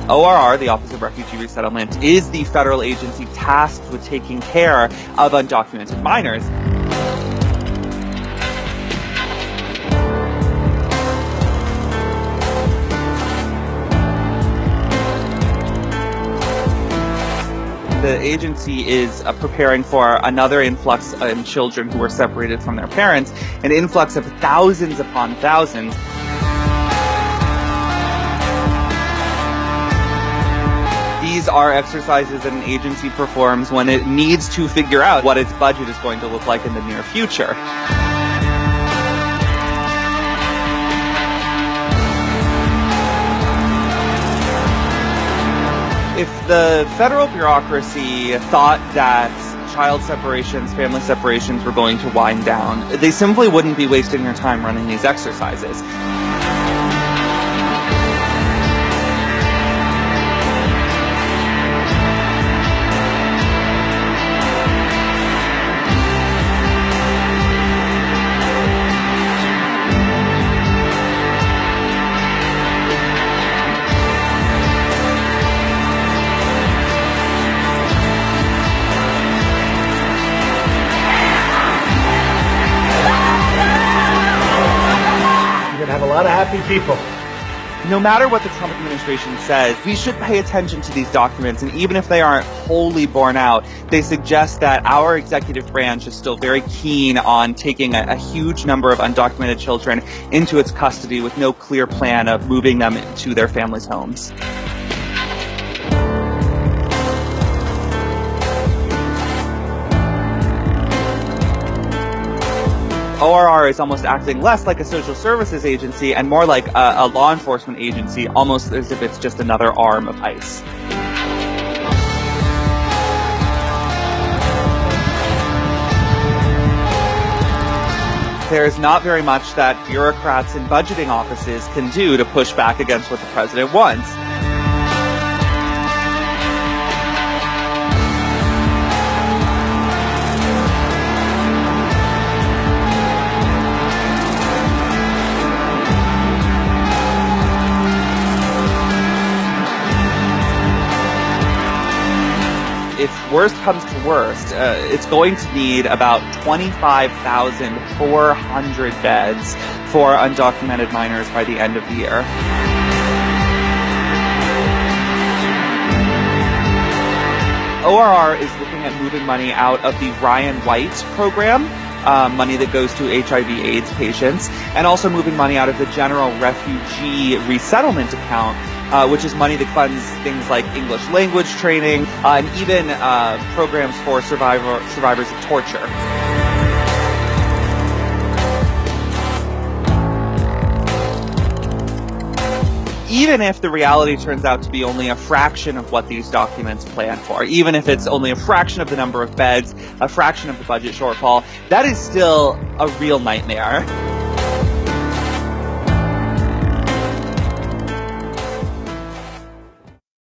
ORR, the Office of Refugee Resettlement, is the federal agency tasked with taking care of undocumented minors. The agency is preparing for another influx in children who were separated from their parents, an influx of thousands upon thousands. These are exercises that an agency performs when it needs to figure out what its budget is going to look like in the near future. If the federal bureaucracy thought that child separations, family separations were going to wind down, they simply wouldn't be wasting their time running these exercises. Have a lot of happy people. No matter what the Trump administration says, we should pay attention to these documents, and even if they aren't wholly borne out, they suggest that our executive branch is still very keen on taking a huge number of undocumented children into its custody with no clear plan of moving them to their families' homes. ORR is almost acting less like a social services agency and more like a law enforcement agency, almost as if it's just another arm of ICE. There's not very much that bureaucrats in budgeting offices can do to push back against what the president wants. If worst comes to worst, it's going to need about 25,400 beds for undocumented minors by the end of the year. ORR is looking at moving money out of the Ryan White program, money that goes to HIV/AIDS patients, and also moving money out of the General Refugee Resettlement account, which is money that funds things like English language training and even programs for survivors of torture. Even if the reality turns out to be only a fraction of what these documents plan for, even if it's only a fraction of the number of beds, a fraction of the budget shortfall, that is still a real nightmare.